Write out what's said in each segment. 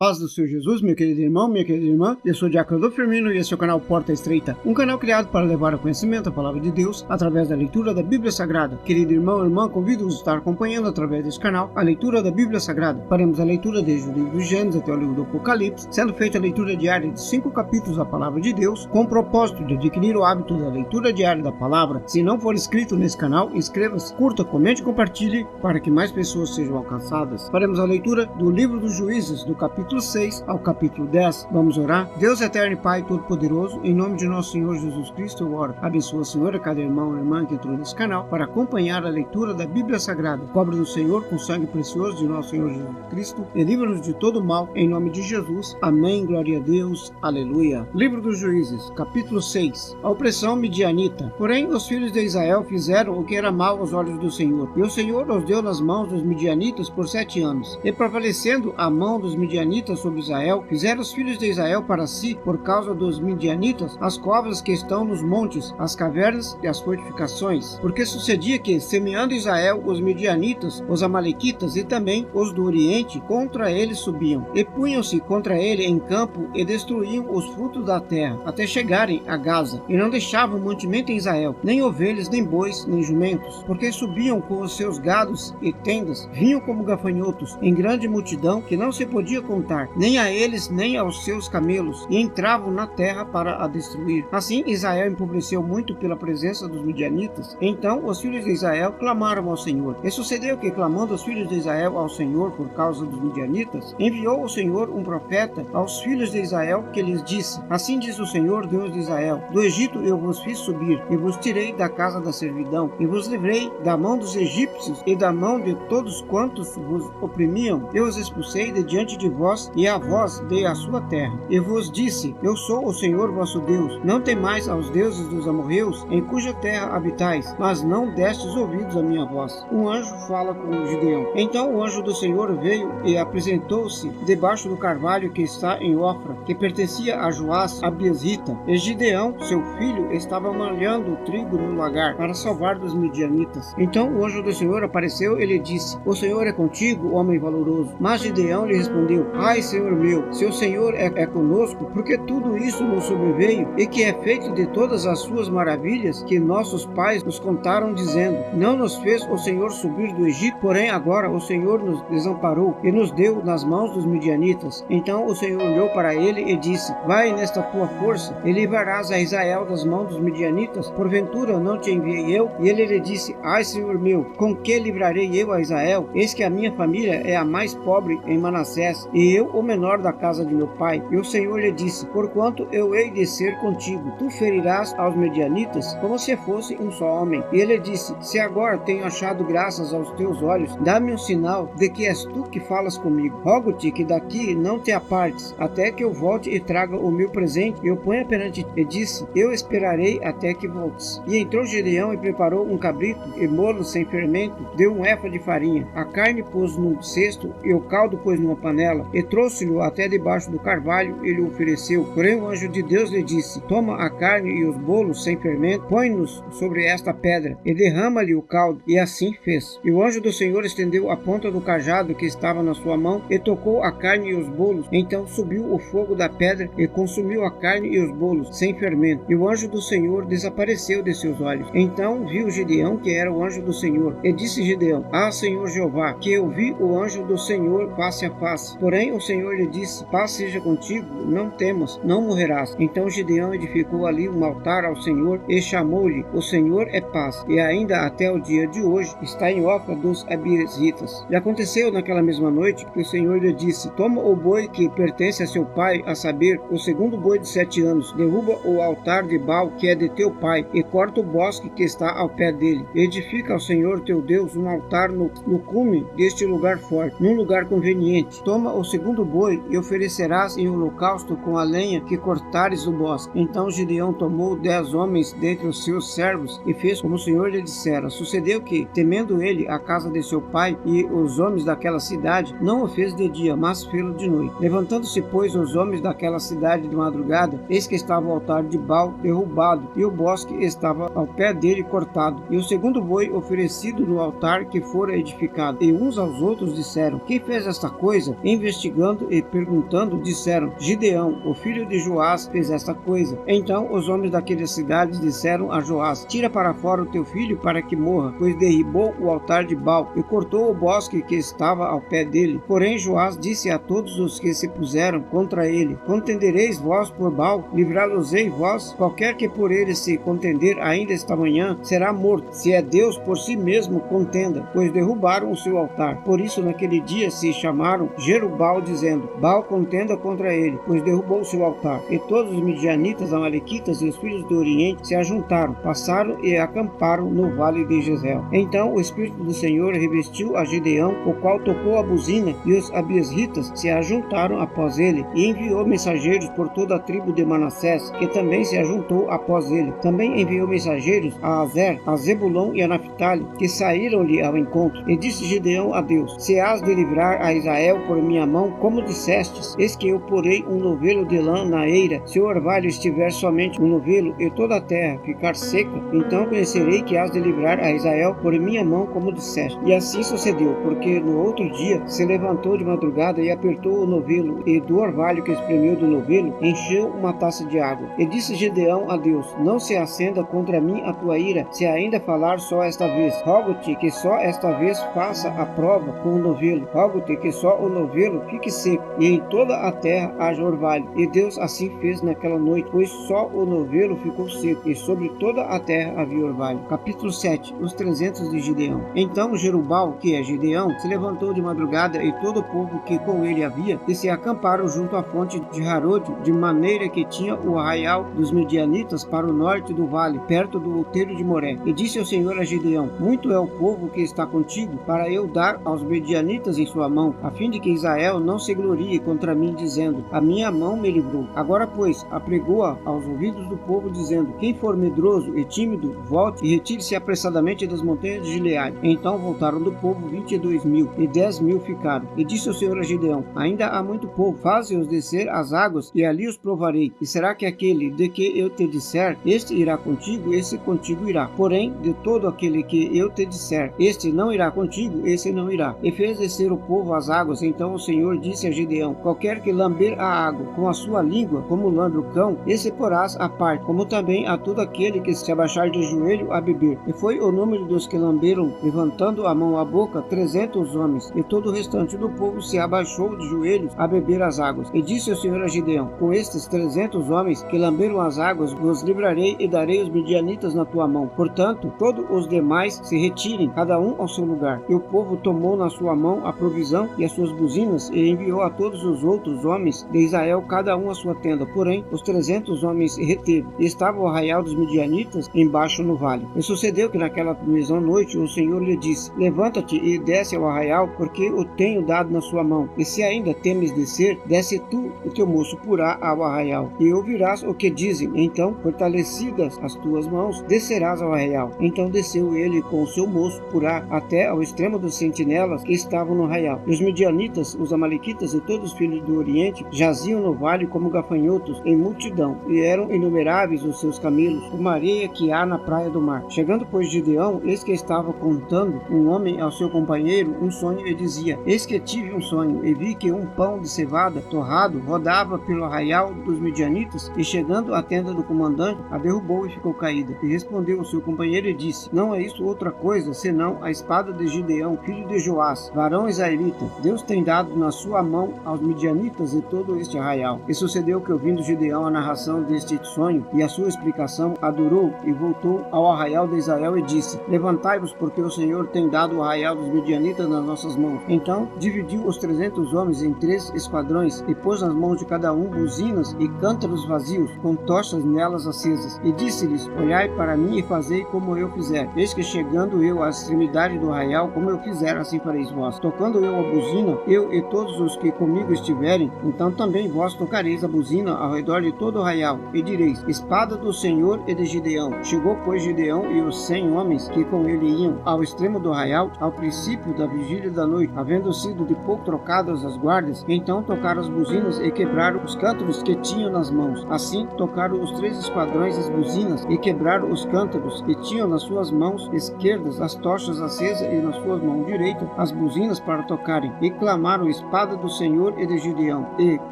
Paz do Senhor Jesus, meu querido irmão, minha querida irmã. Eu sou o Diácono Firmino e esse é o canal Porta Estreita, um canal criado para levar ao conhecimento a palavra de Deus através da leitura da Bíblia Sagrada. Querido irmão e irmã, convido-os a estar acompanhando através deste canal a leitura da Bíblia Sagrada. Faremos a leitura desde o livro de Gênesis até o livro do Apocalipse, sendo feita a leitura diária de 5 capítulos da palavra de Deus, com o propósito de adquirir o hábito da leitura diária da palavra. Se não for inscrito nesse canal, inscreva-se, curta, comente e compartilhe para que mais pessoas sejam alcançadas. Faremos a leitura do livro dos Juízes, do capítulo 6 ao capítulo 10. Vamos orar. Deus eterno e Pai Todo-Poderoso, em nome de nosso Senhor Jesus Cristo, eu oro. Abençoa, Senhor, a cada irmão e irmã que entrou nesse canal para acompanhar a leitura da Bíblia Sagrada. Cobre do Senhor com sangue precioso de nosso Senhor Jesus Cristo e livra-nos de todo mal, em nome de Jesus. Amém. Glória a Deus. Aleluia. Livro dos Juízes, capítulo 6. A opressão midianita. Porém, os filhos de Israel fizeram o que era mal aos olhos do Senhor, e o Senhor os deu nas mãos dos midianitas por 7 anos. E prevalecendo a mão dos midianitas sobre Israel, fizeram os filhos de Israel para si, por causa dos midianitas, as covas que estão nos montes, as cavernas e as fortificações. Porque sucedia que, semeando Israel, os midianitas, os amalequitas e também os do Oriente, contra ele subiam, e punham-se contra ele em campo e destruíam os frutos da terra, até chegarem a Gaza, e não deixavam mantimento em Israel, nem ovelhas, nem bois, nem jumentos, porque subiam com os seus gados e tendas, vinham como gafanhotos, em grande multidão que não se podia contar, nem a eles, nem aos seus camelos, e entravam na terra para a destruir. Assim Israel empobreceu muito pela presença dos midianitas. Então os filhos de Israel clamaram ao Senhor. E sucedeu que, clamando os filhos de Israel ao Senhor por causa dos midianitas, enviou o Senhor um profeta aos filhos de Israel, que lhes disse: Assim diz o Senhor, Deus de Israel: Do Egito eu vos fiz subir, e vos tirei da casa da servidão, e vos livrei da mão dos egípcios e da mão de todos quantos vos oprimiam. Eu os expulsei de diante de vós, e a vós dei a sua terra. E vos disse: Eu sou o Senhor vosso Deus. Não temais aos deuses dos amorreus, em cuja terra habitais, mas não destes ouvidos à minha voz. Um anjo fala com Gideão. Então o anjo do Senhor veio e apresentou-se debaixo do carvalho que está em Ofra, que pertencia a Joás, a Biesrita. E Gideão, seu filho, estava malhando o trigo no lagar, para salvar dos midianitas. Então o anjo do Senhor apareceu e lhe disse: O Senhor é contigo, homem valoroso. Mas Gideão lhe respondeu: Ai, Senhor meu, se o Senhor é conosco, porque tudo isso nos sobreveio, e que é feito de todas as suas maravilhas que nossos pais nos contaram, dizendo: Não nos fez o Senhor subir do Egito, porém agora o Senhor nos desamparou e nos deu nas mãos dos midianitas. Então o Senhor olhou para ele e disse: Vai nesta tua força, e livrarás a Israel das mãos dos midianitas. Porventura não te enviei eu? E ele lhe disse: Ai, Senhor meu, com que livrarei eu a Israel? Eis que a minha família é a mais pobre em Manassés, e eu o menor da casa de meu pai. E o Senhor lhe disse: Porquanto eu hei de ser contigo, tu ferirás aos medianitas como se fosse um só homem. E ele disse: Se agora tenho achado graças aos teus olhos, dá-me um sinal de que és tu que falas comigo. Rogo-te que daqui não te apartes, até que eu volte e traga o meu presente e o ponha perante ti. E disse: Eu esperarei até que voltes. E entrou Gideão e preparou um cabrito e molos sem fermento, deu um éfa de farinha. A carne pôs num cesto e o caldo pôs numa panela, e trouxe-lhe até debaixo do carvalho e lhe ofereceu. Porém o anjo de Deus lhe disse: Toma a carne e os bolos sem fermento, põe-nos sobre esta pedra, e derrama-lhe o caldo. E assim fez. E o anjo do Senhor estendeu a ponta do cajado que estava na sua mão, e tocou a carne e os bolos. Então subiu o fogo da pedra, e consumiu a carne e os bolos sem fermento. E o anjo do Senhor desapareceu de seus olhos. Então viu Gideão que era o anjo do Senhor, e disse Gideão: Ah, Senhor Jeová, que eu vi o anjo do Senhor face a face. Porém o Senhor lhe disse: Paz seja contigo, não temas, não morrerás. Então Gideão edificou ali um altar ao Senhor e chamou-lhe: O Senhor é paz. E ainda até o dia de hoje está em Ofra dos Abiesitas. E aconteceu naquela mesma noite que o Senhor lhe disse: Toma o boi que pertence a seu pai, a saber, o segundo boi de 7 anos, derruba o altar de Baal que é de teu pai, e corta o bosque que está ao pé dele. Edifica ao Senhor teu Deus um altar no cume deste lugar forte, num lugar conveniente. Toma o segundo boi e oferecerás em holocausto com a lenha que cortares do bosque. Então Gideão tomou 10 homens dentre os seus servos e fez como o Senhor lhe dissera. Sucedeu que, temendo ele a casa de seu pai e os homens daquela cidade, não o fez de dia, mas fê-lo de noite. Levantando-se, pois, os homens daquela cidade de madrugada, eis que estava o altar de Baal derrubado, e o bosque estava ao pé dele cortado, e o segundo boi oferecido no altar que fora edificado. E uns aos outros disseram: Quem fez esta coisa? Investigaram investigando e perguntando, disseram: Gideão, o filho de Joás, fez esta coisa. Então os homens daquelas cidades disseram a Joás: Tira para fora o teu filho para que morra, pois derribou o altar de Baal e cortou o bosque que estava ao pé dele. Porém Joás disse a todos os que se puseram contra ele: Contendereis vós por Baal? Livrá-los-ei vós? Qualquer que por ele se contender ainda esta manhã será morto. Se é Deus, por si mesmo contenda, pois derrubaram o seu altar. Por isso naquele dia se chamaram Jerubal, dizendo: Baal contenda contra ele, pois derrubou o seu altar. E todos os midianitas, amalequitas e os filhos do Oriente se ajuntaram, passaram e acamparam no vale de Jezreel. Então o Espírito do Senhor revestiu a Gideão, o qual tocou a buzina, e os abiesritas se ajuntaram após ele, e enviou mensageiros por toda a tribo de Manassés, que também se ajuntou após ele. Também enviou mensageiros a Azer, a Zebulon e a Naphtali, que saíram-lhe ao encontro. E disse Gideão a Deus: Se hás de livrar a Israel por minha mão, como dissestes, eis que eu porei um novelo de lã na eira. Se o orvalho estiver somente um novelo e toda a terra ficar seca, então conhecerei que hás de livrar a Israel por minha mão, como disseste. E assim sucedeu, porque no outro dia se levantou de madrugada e apertou o novelo, e do orvalho que espremeu do novelo encheu uma taça de água. E disse Gideão a Deus: Não se acenda contra mim a tua ira, se ainda falar só esta vez. Rogo-te que só esta vez faça a prova com o novelo. Rogo-te que só o novelo fique seco, e em toda a terra haja orvalho. E Deus assim fez naquela noite, pois só o novelo ficou seco, e sobre toda a terra havia orvalho. Capítulo 7. Os 300 de Gideão. Então Jerubal, que é Gideão, se levantou de madrugada, e todo o povo que com ele havia, e se acamparam junto à fonte de Harod, de maneira que tinha o arraial dos Medianitas para o norte do vale, perto do outeiro de Moré. E disse o Senhor a Gideão: Muito é o povo que está contigo, para eu dar aos Medianitas em sua mão, a fim de que Israel não se glorie contra mim, dizendo: A minha mão me livrou. Agora, pois, apregou-a aos ouvidos do povo, dizendo: Quem for medroso e tímido, volte e retire-se apressadamente das montanhas de Gileade. Então voltaram do povo 22.000, e 10.000 ficaram. E disse o Senhor a Gideão: Ainda há muito povo, faze-os descer às águas, e ali os provarei. E será que aquele de que eu te disser, este irá contigo, esse contigo irá. Porém, de todo aquele que eu te disser, este não irá contigo, esse não irá. E fez descer o povo às águas. Então o Senhor disse a Gideão: Qualquer que lamber a água com a sua língua, como lambe o cão, esse porás à parte, como também a todo aquele que se abaixar de joelho a beber. E foi o número dos que lamberam, levantando a mão à boca, 300 homens. E todo o restante do povo se abaixou de joelhos a beber as águas. E disse o Senhor a Gideão: Com estes 300 homens que lamberam as águas, vos livrarei e darei os midianitas na tua mão. Portanto, todos os demais se retirem, cada um ao seu lugar. E o povo tomou na sua mão a provisão e as suas buzinas, e enviou a todos os outros homens de Israel, cada um a sua tenda. Porém, os 300 homens reteram, e estava o arraial dos midianitas embaixo no vale. E sucedeu que naquela mesma noite o Senhor lhe disse: Levanta-te e desce ao arraial, porque o tenho dado na sua mão. E se ainda temes descer, desce tu e teu moço Purá ao arraial, e ouvirás o que dizem. Então, fortalecidas as tuas mãos, descerás ao arraial. Então desceu ele com o seu moço Purá até ao extremo dos sentinelas que estavam no arraial. E os midianitas, os amalequitas e todos os filhos do Oriente jaziam no vale como gafanhotos em multidão, e eram inumeráveis os seus camelos, como a areia que há na praia do mar. Chegando, pois, Gideão, eis que estava contando um homem ao seu companheiro um sonho, e dizia: Eis que tive um sonho, e vi que um pão de cevada torrado rodava pelo arraial dos midianitas, e chegando à tenda do comandante, a derrubou e ficou caída. E respondeu o seu companheiro e disse: Não é isso outra coisa, senão a espada de Gideão, filho de Joás, varão israelita. Deus tem dado na sua mão aos midianitas e todo este arraial. E sucedeu que, ouvindo Gideão a narração deste sonho e a sua explicação, adorou e voltou ao arraial de Israel e disse: Levantai-vos, porque o Senhor tem dado o arraial dos midianitas nas nossas mãos. Então dividiu os 300 homens em 3 esquadrões, e pôs nas mãos de cada um buzinas e cântaros vazios, com tochas nelas acesas. E disse-lhes: Olhai para mim e fazei como eu fizer. Eis que chegando eu à extremidade do arraial, como eu fizer, assim fareis vós. Tocando eu a buzina, eu e todos os que comigo estiverem, então também vós tocareis a buzina ao redor de todo o arraial, e direis: Espada do Senhor e de Gideão. Chegou, pois, Gideão e os 100 homens que com ele iam ao extremo do arraial, ao princípio da vigília da noite, havendo sido de pouco trocadas as guardas. Então tocaram as buzinas e quebraram os cântaros que tinham nas mãos. Assim tocaram os 3 esquadrões as buzinas e quebraram os cântaros, e tinham nas suas mãos esquerdas as tochas acesas, e nas suas mãos direitas as buzinas para tocarem. E clamaram espada do Senhor e de Gideão, e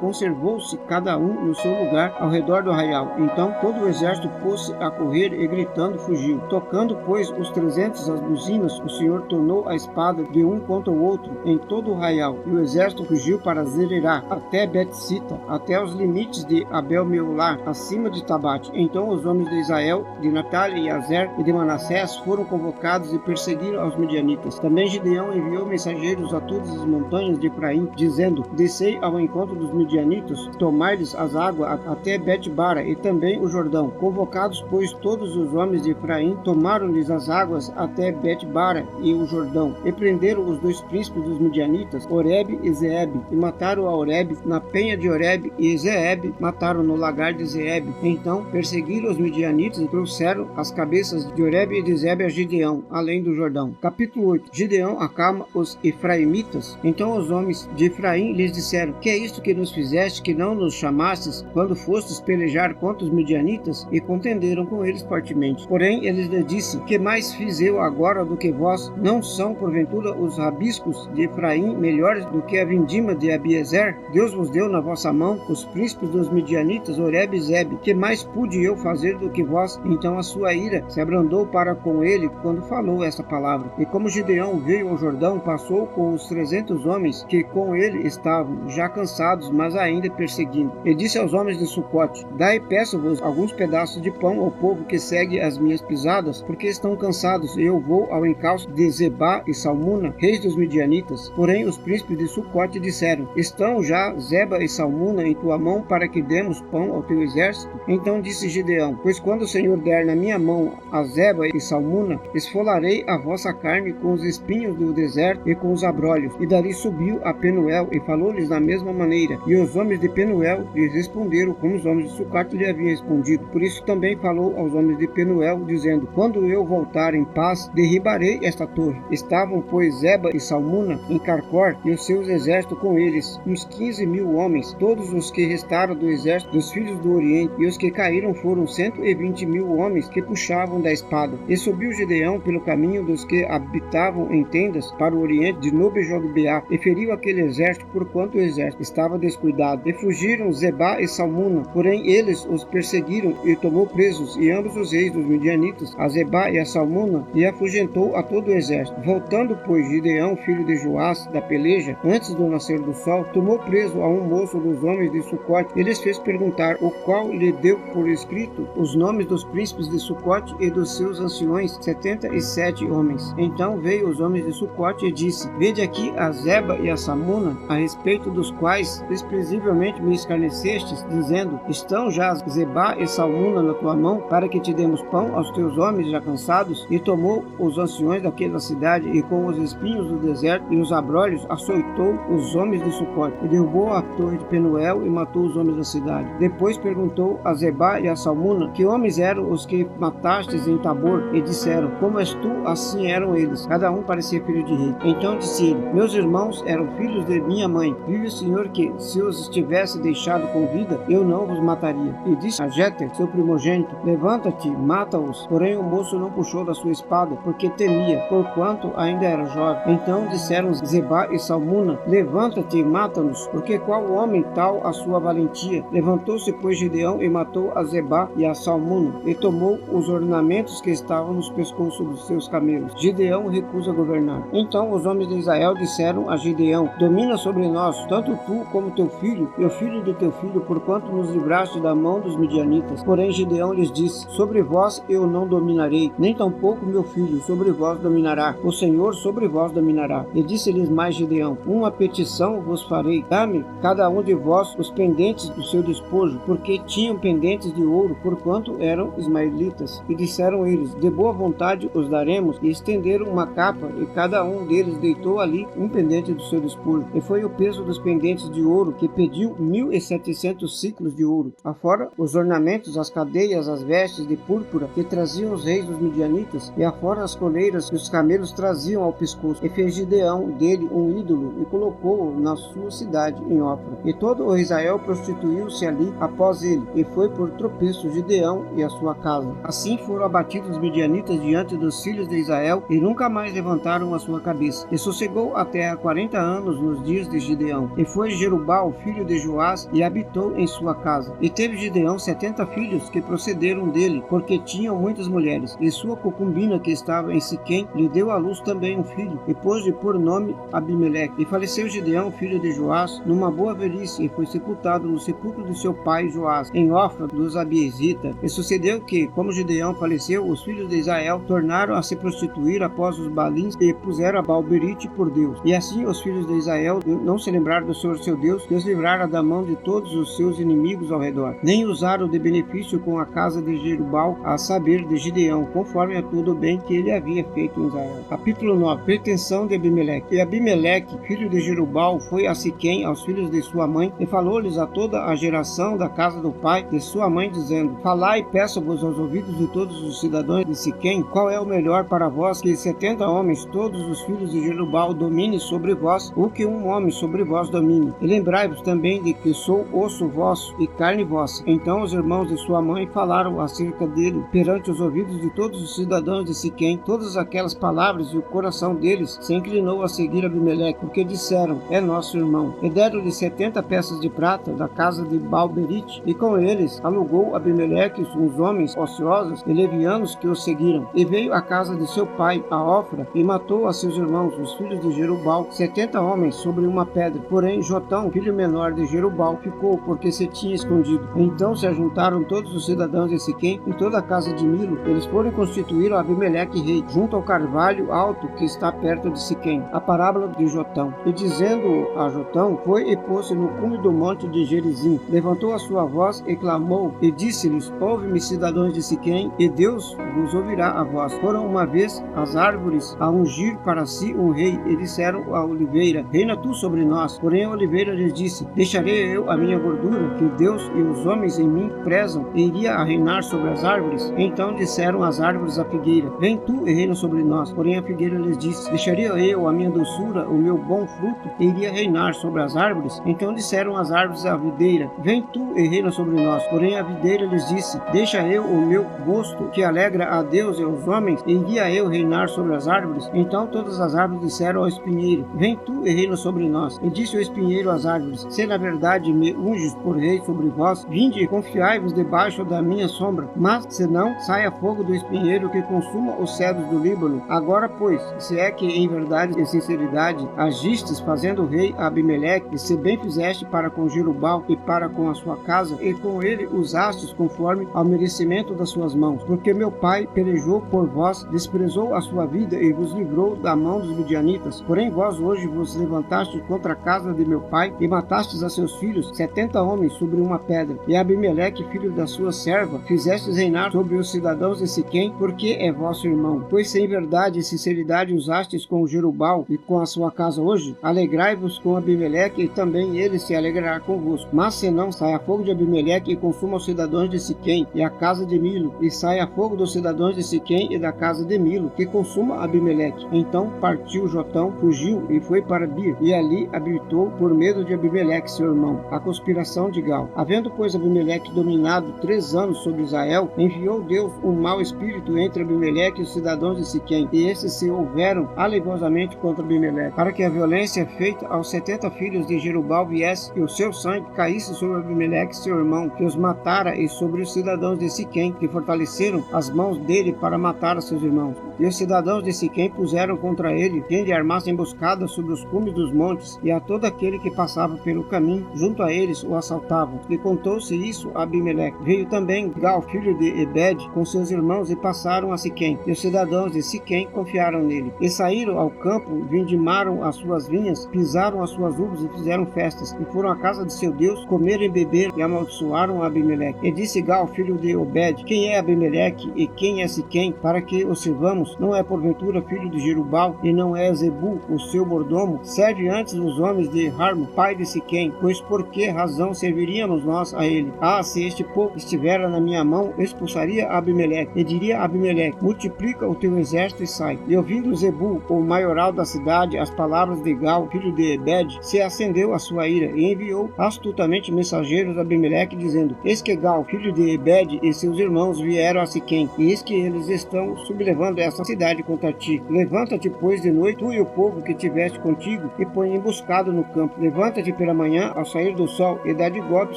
conservou-se cada um no seu lugar ao redor do arraial. Então todo o exército pôs-se a correr e gritando fugiu. Tocando, pois, os 300 as buzinas, o Senhor tornou a espada de um contra o outro em todo o arraial, e o exército fugiu para Zererá, até Bet-sita, até os limites de Abel-meolá, acima de Tabate. Então os homens de Israel, de Natália e Azer e de Manassés foram convocados e perseguiram aos midianitas. Também Gideão enviou mensageiros a todas as montanhas de Efraim, dizendo: descei ao encontro dos midianitas, tomai-lhes as águas até Bet-bara e também o Jordão. Convocados, pois, todos os homens de Efraim, tomaram-lhes as águas até Bet-bara e o Jordão, e prenderam os dois príncipes dos midianitas, Oreb e Zeeb, e mataram a Oreb na penha de Oreb, e Zeeb mataram no lagar de Zeeb. Então perseguiram os midianitas e trouxeram as cabeças de Oreb e de Zeeb a Gideão, além do Jordão. Capítulo 8. Gideão acalma os efraimitas. Então os homens de Efraim lhes disseram: que é isto que nos fizeste, que não nos chamastes quando fostes pelejar contra os midianitas? E contenderam com eles fortemente. Porém eles lhes disse: que mais fiz eu agora do que vós? Não são porventura os rabiscos de Efraim melhores do que a vindima de Abiezer? Deus vos deu na vossa mão os príncipes dos midianitas, Oreb e Zeeb. Que mais pude eu fazer do que vós? Então a sua ira se abrandou para com ele quando falou esta palavra. E como Gideão veio ao Jordão, passou com os 300 homens que com ele estavam, já cansados, mas ainda perseguindo. E disse aos homens de Sucote: dai, peço-vos, alguns pedaços de pão ao povo que segue as minhas pisadas, porque estão cansados, e eu vou ao encalço de Zebá e Salmuna, reis dos midianitas. Porém os príncipes de Sucote disseram: estão já Zeba e Salmuna em tua mão para que demos pão ao teu exército? Então disse Gideão: pois quando o Senhor der na minha mão a Zeba e Salmuna, esfolarei a vossa carne com os espinhos do deserto e com os abrolhos. E dali subiu a Penuel e falou-lhes da mesma maneira. E os homens de Penuel lhes responderam como os homens de Sucote lhe haviam respondido. Por isso também falou aos homens de Penuel, dizendo: quando eu voltar em paz, derribarei esta torre. Estavam, pois, Zeba e Salmuna em Carcor, e os seus exércitos com eles, uns 15.000 homens, todos os que restaram do exército dos filhos do Oriente, e os que caíram foram 120.000 homens que puxavam da espada. E subiu Gideão pelo caminho dos que habitavam em tendas para o oriente de Nobe-Jogbeá, e feriu aquele exército, porquanto o exército estava descuidado. E fugiram Zebá e Salmuna, porém eles os perseguiram, e tomou presos, e ambos os reis dos midianitas, a Zebá e a Salmuna, e afugentou a todo o exército. Voltando, pois, Gideão, filho de Joás, da peleja, antes do nascer do sol, tomou preso a um moço dos homens de Sucote, e lhes fez perguntar, o qual lhe deu por escrito os nomes dos príncipes de Sucote e dos seus anciões, 77 homens. Então veio os homens de Sucote e disse: vede aqui a Zeba e a Salmuna, a respeito dos quais desprezivelmente me escarnecestes, dizendo: estão já Zebá e Salmuna na tua mão, para que te demos pão aos teus homens já cansados? E tomou os anciões daquela cidade, e com os espinhos do deserto e os abrolhos açoitou os homens de Sucote, e derrubou a torre de Penuel e matou os homens da cidade. Depois perguntou a Zebá e a Salmuna: que homens eram os que matastes em Tabor? E disseram: como és tu, assim eram eles, cada um parecia filho de rei. Então disse ele: meus irmãos eram filhos de minha mãe. Vive o Senhor que, se os tivesse deixado com vida, eu não vos mataria. E disse a Jéter, seu primogênito: levanta-te, mata-os. Porém o moço não puxou da sua espada, porque temia, porquanto ainda era jovem. Então disseram Zebá e Salmuna: levanta-te e mata-nos, porque qual homem tal a sua valentia? Levantou-se, pois, Gideão e matou a Zebá e a Salmuna, e tomou os ornamentos que estavam nos pescoços dos seus camelos. Gideão recusa governar. Então os homens de Israel disseram a Gideão: domina sobre nós, tanto tu como teu filho, e o filho de teu filho, porquanto nos livraste da mão dos midianitas. Porém Gideão lhes disse: sobre vós eu não dominarei, nem tampouco meu filho sobre vós dominará, o Senhor sobre vós dominará. E disse-lhes mais Gideão: uma petição vos farei, dá-me cada um de vós os pendentes do seu despojo, porque tinham pendentes de ouro, porquanto eram ismaelitas. E disseram eles: de boa vontade os daremos. E estenderam uma capa, e cada um deles deitou ali um pendente do seu despojo. E foi o peso dos pendentes de ouro, que pediu 1.700 ciclos de ouro, afora os ornamentos, as cadeias, as vestes de púrpura que traziam os reis dos midianitas, e afora as coleiras que os camelos traziam ao pescoço. E fez Gideão dele um ídolo, e colocou-o na sua cidade em Ofra. E todo o Israel prostituiu-se ali após ele, e foi por tropeço Gideão e a sua casa. Assim foram abatidos os midianitas diante dos filhos de Israel, e nunca mais levantaram a sua cabeça. E sossegou a terra 40 anos no nos dias de Gideão. E foi Jerubal, filho de Joás, e habitou em sua casa. E teve Gideão 70 filhos que procederam dele, porque tinham muitas mulheres. E sua concubina, que estava em Siquém, lhe deu à luz também um filho, e pôs-lhe por nome Abimeleque. E faleceu Gideão, filho de Joás, numa boa velhice, e foi sepultado no sepulcro de seu pai Joás, em Ofra dos Abiezita. E sucedeu que, como Gideão faleceu, os filhos de Israel tornaram a se prostituir após os Balins e puseram a Baal-berite por Deus. E assim os filhos de Israel não se lembraram do Senhor seu Deus, que os livrara da mão de todos os seus inimigos ao redor, nem usaram de benefício com a casa de Jerubal, a saber, de Gideão, conforme a todo o bem que ele havia feito em Israel. Capítulo 9. Pretensão de Abimeleque. E Abimeleque, filho de Jerubal, foi a Siquém, aos filhos de sua mãe, e falou-lhes a toda a geração da casa do pai de sua mãe, dizendo: Falai, peço-vos aos ouvidos de todos os cidadãos de Siquém, qual é o melhor para vós, que 70 homens, todos os filhos de Jerubal, domine sobre vós, ou que um homem sobre vós domine. E lembrai-vos também de que sou osso vosso e carne vossa. Então os irmãos de sua mãe falaram acerca dele perante os ouvidos de todos os cidadãos de Siquém todas aquelas palavras, e o coração deles se inclinou a seguir Abimeleque, porque disseram: É nosso irmão. E deram-lhe 70 peças de prata da casa de Baal-berite, e com eles alugou Abimeleque uns homens ociosos e levianos que o seguiram. E veio à casa de seu pai, a Ofra, e matou a seus irmãos, os filhos de Jerubal, 70 homens sobre uma pedra. Porém Jotão, filho menor de Jerubal, ficou, porque se tinha escondido. Então se ajuntaram todos os cidadãos de Siquém e toda a casa de Milo. Eles foram constituir Abimeleque rei, junto ao carvalho alto que está perto de Siquém. A parábola de Jotão. E dizendo a Jotão, foi e pôs-se no cume do monte de Gerizim. Levantou a sua voz e clamou, e disse-lhes: Ouve-me, cidadãos de Siquém, e Deus vos ouvirá a voz. Foram uma vez as árvores a ungir para si um rei, e disseram à oliveira: Reina tu sobre nós. Porém a oliveira lhes disse: Deixarei eu a minha gordura, que Deus e os homens em mim prezam, e iria a reinar sobre as árvores? Então disseram as árvores à figueira: Vem tu e reina sobre nós. Porém a figueira lhes disse: Deixaria eu a minha doçura, o meu bom fruto, e iria reinar sobre as árvores? Então disseram as árvores à videira: Vem tu e reina sobre nós. Porém a videira lhes disse: Deixa eu o meu gosto, que alegra a Deus e aos homens, e iria eu reinar sobre as árvores? Então todas as árvores disseram ao espinheiro: Vem tu e reina sobre nós. E disse o espinheiro às árvores: Se na verdade me unges por rei sobre vós, vinde e confiai-vos debaixo da minha sombra. Mas se não, saia fogo do espinheiro que consuma os cedros do Líbano. Agora, pois, se é que em verdade e sinceridade agistes fazendo rei a Abimeleque, e se bem fizeste para com Jerubal e para com a sua casa, e com ele usastes conforme ao merecimento das suas mãos, porque meu pai pelejou por vós, desprezou a sua vida e vos livrou da mão dos midianitas. Porém vós hoje vos levantastes contra a casa de meu pai e matastes a seus filhos, 70 homens sobre uma pedra. E Abimeleque, filho da sua serva, fizestes reinar sobre os cidadãos de Siquém, porque é vosso irmão. Pois se em verdade e sinceridade usastes com Jerubal e com a sua casa hoje, alegrai-vos com Abimeleque, e também ele se alegrará convosco. Mas se não, saia fogo de Abimeleque e consuma os cidadãos de Siquém e a casa de Milo, e saia fogo dos cidadãos de Siquém e da casa de Milo, que consuma Abimeleque. Então partiu Jotão, fugiu e foi para Bir, e ali habitou por medo de Abimeleque seu irmão. A conspiração de Gal. Havendo pois Abimeleque dominado 3 anos sobre Israel, enviou Deus um mau espírito entre Abimeleque e os cidadãos de Siquém, e esses se houveram alevosamente contra Abimeleque, para que a violência feita aos 70 filhos de Jerubal viesse, e o seu sangue caísse sobre Abimeleque seu irmão, que os matara, e sobre os cidadãos de Siquém, que fortaleceram as mãos dele para matar a seus irmãos. E os cidadãos de Siquém puseram contra ele quem lhe armasse emboscada sobre os cumes dos montes, e a todo aquele que passava pelo caminho, junto a eles o assaltavam. E contou-se isso a Abimeleque. Veio também Gal, filho de Ebed, com seus irmãos, e passaram a Siquém. E os cidadãos de Siquém confiaram nele. E saíram ao campo, vindimaram as suas vinhas, pisaram as suas uvas e fizeram festas. E foram à casa de seu Deus, comer e beber, e amaldiçoaram a Abimeleque. E disse Gal, filho de Obed: Quem é Abimeleque e quem é Siquém, para que o sirvamos? Não é porventura filho de Jerubal, e não é Zebul, o seu mordomo? Serve antes os homens de Harmo, pai de Siquém, pois por que razão serviríamos nós a ele? Ah, se este povo estivera na minha mão, expulsaria Abimeleque, e diria a Abimeleque: multiplica o teu exército e sai. E ouvindo Zebul, o maioral da cidade, as palavras de Gal, filho de Ebed, se acendeu a sua ira, e enviou astutamente mensageiros a Abimeleque, dizendo: Eis que Gal, filho de Ebed, e seus irmãos vieram a Siquém, e eis que eles estão sublevando essa cidade contra ti. Levanta-te, pois, de noite, tu e o povo que tiveste contigo, e põe emboscado no campo. Levanta-te pela manhã ao sair do sol e dá de golpe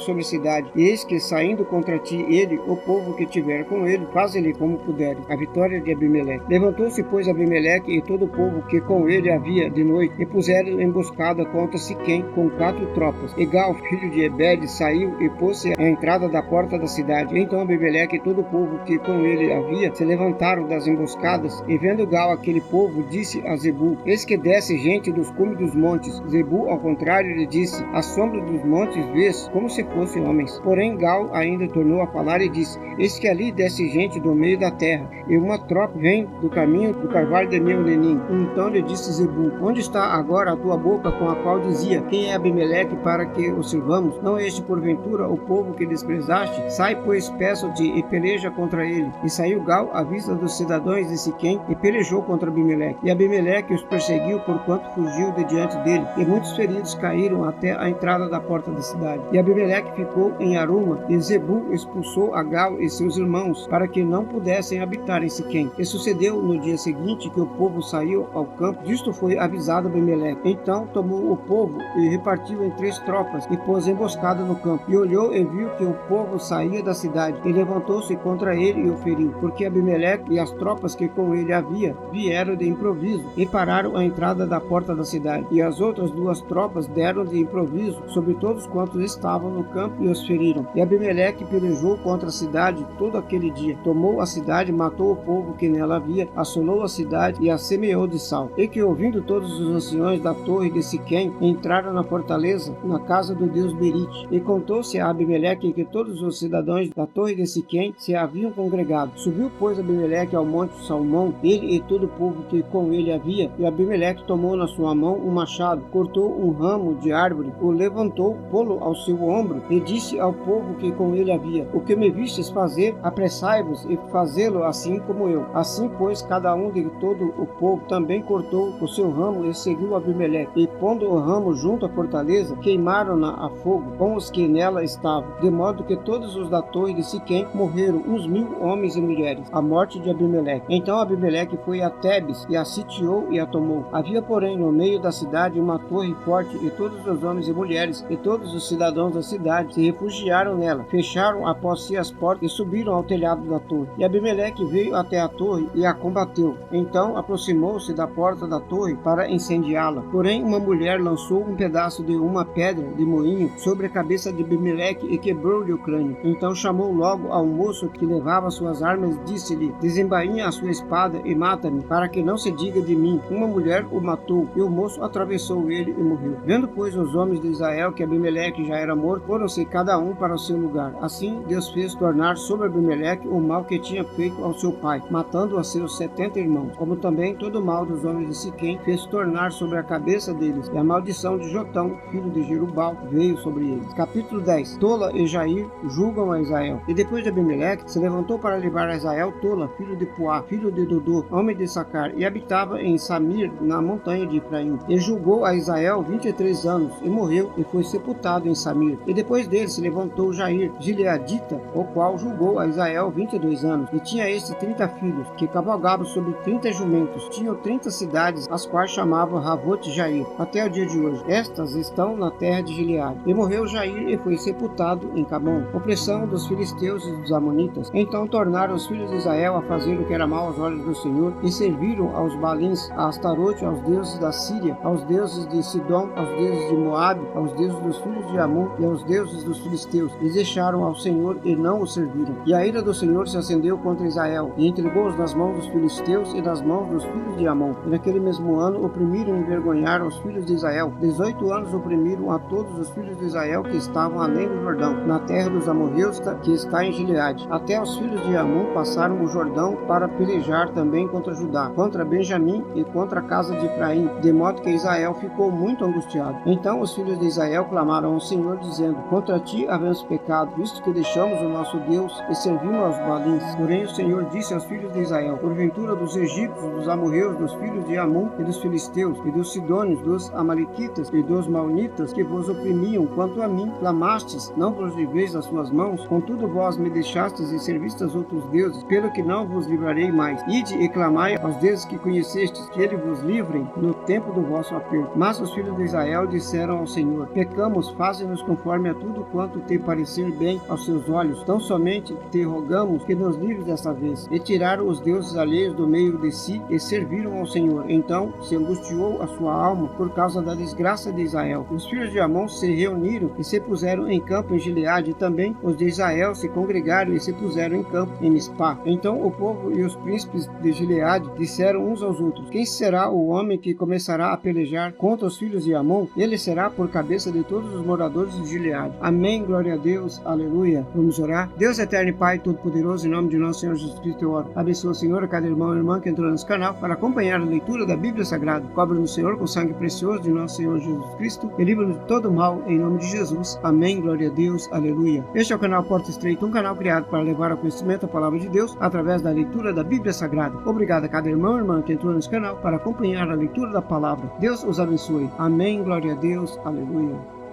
sobre a cidade. E eis que, saindo contra ti ele, o povo que tiver com ele, faz-lhe como puder. A vitória de Abimeleque. Levantou-se, pois, Abimeleque e todo o povo que com ele havia de noite, e puseram emboscada contra Siquém com 4 tropas. E Gal, filho de Ebed, saiu e pôs-se à entrada da porta da cidade. Então Abimeleque e todo o povo que com ele havia se levantaram das emboscadas, e vendo Gal aquele povo, disse a Zebu: eis que desce gente dos cumes dos montes. Zebu, ao contrário, lhe disse: à sombra dos montes vês como se fossem homens. Porém Gal ainda tornou a falar e disse: eis que ali desce gente do meio da terra, e uma tropa vem do caminho do carvalho de Meunenim. Então lhe disse Zebu: onde está agora a tua boca com a qual dizia: quem é Abimeleque para que o sirvamos? Não é este porventura o povo que desprezaste? Sai, pois, peço-te, e peleja contra ele. E saiu Gal à vista dos cidadãos de Siquém, e pelejou contra Abimeleque. E Abimeleque os perseguiu porquanto fugiu de diante dele, e muitos feridos caíram até a entrada da porta da cidade. E Abimeleque ficou em Aruma, e Zebu expulsou a Gal e seus irmãos, para que não pudessem habitar em Siquém. E sucedeu no dia seguinte que o povo saiu ao campo, disto foi avisado Abimeleque. Então tomou o povo e repartiu em 3 tropas, e pôs emboscada no campo. E olhou e viu que o povo saía da cidade, e levantou-se contra ele e o feriu, porque Abimeleque e as tropas que com ele havia vieram de improviso e pararam à entrada da porta da cidade. E as outras 2 tropas deram de improviso sobre todos quantos estavam no campo e os feriram. E Abimeleque pelejou contra a cidade todo aquele dia. Tomou a cidade, matou o povo que nela havia, assolou a cidade e a semeou de sal. E que, ouvindo todos os anciões da torre de Siquém, entraram na fortaleza, na casa do deus Berite. E contou-se a Abimeleque que todos os cidadãos da torre de Siquém se haviam congregado. Subiu, pois, Abimeleque ao monte Salmão, ele e todo o povo que com ele havia, e Abimeleque tomou na sua mão um machado, cortou um ramo de árvore, o levantou, pô-lo ao seu ombro, e disse ao povo que com ele havia: o que me vistes fazer, apressai-vos e fazê-lo assim como eu. Assim, pois, cada um de todo o povo também cortou o seu ramo e seguiu Abimeleque. E pondo o ramo junto à fortaleza, queimaram-na a fogo com os que nela estavam, de modo que todos os da torre de Siquém morreram, uns 1000 homens e mulheres. A morte de Abimeleque. Então Abimeleque foi a Tebes e a sitiou e a tomou. Havia, porém, no meio da cidade uma torre forte, e todos os homens e mulheres e todos os cidadãos da cidade se refugiaram nela, fecharam após si as portas e subiram ao telhado da torre. E Abimeleque veio até a torre e a combateu. Então aproximou-se da porta da torre para incendiá-la. Porém uma mulher lançou um pedaço de uma pedra de moinho sobre a cabeça de Abimeleque e quebrou-lhe o crânio. Então chamou logo ao moço que levava suas armas e disse-lhe: desembainha a sua espada e mata-me, para que não se diga de mim: uma mulher o matou. E o moço atravessou ele e morreu. Vendo, pois, os homens de Israel que Abimeleque já era morto, foram-se cada um para o seu lugar. Assim Deus fez tornar sobre Abimeleque o mal que tinha feito ao seu pai, matando a seus 70 irmãos, como também todo o mal dos homens de Siquém fez tornar sobre a cabeça deles, e a maldição de Jotão, filho de Jerubal, veio sobre eles. Capítulo 10. Tola e Jair julgam a Israel. E depois de Abimeleque se levantou para levar a Israel Tola, filho de Puá, filho de Dodô, homem de Sacar, e habitava em Samir, na montanha de Efraim. E julgou a Israel 23 anos, e morreu, e foi sepultado em Samir. E depois dele se levantou Jair, gileadita, o qual julgou a Israel 22 anos. E tinha este 30 filhos, que cavalgavam sobre 30 jumentos. Tinham 30 cidades, as quais chamavam Ravote Jair, até o dia de hoje. Estas estão na terra de Gileade. E morreu Jair e foi sepultado em Camon, opressão dos filisteus e dos amonitas. Então tornaram os filhos de Israel a fazer o que era mal aos olhos do Senhor, e serviram aos Balins, a Astarote, aos deuses da Síria, aos deuses de Sidom, aos deuses de Moabe, aos deuses dos filhos de Amon e aos deuses dos filisteus. E deixaram ao Senhor e não o serviram. E a ira do Senhor se acendeu contra Israel, e entregou-os nas mãos dos filisteus e nas mãos dos filhos de Amon. E naquele mesmo ano oprimiram e envergonharam os filhos de Israel. 18 anos oprimiram a todos os filhos de Israel que estavam além do Jordão, na terra dos amorreus que está em Gileade. Até os filhos de Amon passaram o Jordão para pelejar também contra Judá, contra Benjamim e contra a casa de Efraim, de modo que Israel ficou muito angustiado. Então os filhos de Israel clamaram ao Senhor, dizendo: contra ti havemos pecado, visto que deixamos o nosso Deus e servimos aos Balins. Porém o Senhor disse aos filhos de Israel: porventura dos egípcios, dos amorreus, dos filhos de Amon e dos filisteus, e dos sidônios, dos amalequitas e dos maonitas, que vos oprimiam, quanto a mim, clamastes, não vos livreis das suas mãos? Contudo vós me deixastes e servistes outros deuses, pelo que não vos livrarei mais. Ide e clamai aos deuses que conhecestes, que ele vos livrem no tempo do vosso nosso aperto. Mas os filhos de Israel disseram ao Senhor: pecamos, faze-nos conforme a tudo quanto te parecer bem aos seus olhos. Tão somente te rogamos que nos livres desta vez. E tiraram os deuses alheios do meio de si e serviram ao Senhor. Então se angustiou a sua alma por causa da desgraça de Israel. Os filhos de Amon se reuniram e se puseram em campo em Gileade, e também os de Israel se congregaram e se puseram em campo em Mispá. Então o povo e os príncipes de Gileade disseram uns aos outros: quem será o homem que começará a pelejar contra os filhos de Amon? Ele será por cabeça de todos os moradores de Gileade. Amém, glória a Deus, aleluia. Vamos orar. Deus eterno e Pai todo-poderoso, em nome de nosso Senhor Jesus Cristo eu oro. Abençoa, Senhor, a cada irmão e irmã que entrou nesse canal para acompanhar a leitura da Bíblia Sagrada. Cobre-nos, Senhor, com o sangue precioso de nosso Senhor Jesus Cristo e livra-nos de todo mal, em nome de Jesus. Amém, glória a Deus, aleluia. Este é o canal Porta Estreita, um canal criado para levar ao conhecimento a palavra de Deus através da leitura da Bíblia Sagrada. Obrigado a cada irmão e irmã que entrou nesse canal para acompanhar a leitura da palavra. Deus os abençoe. Amém, glória a Deus, aleluia.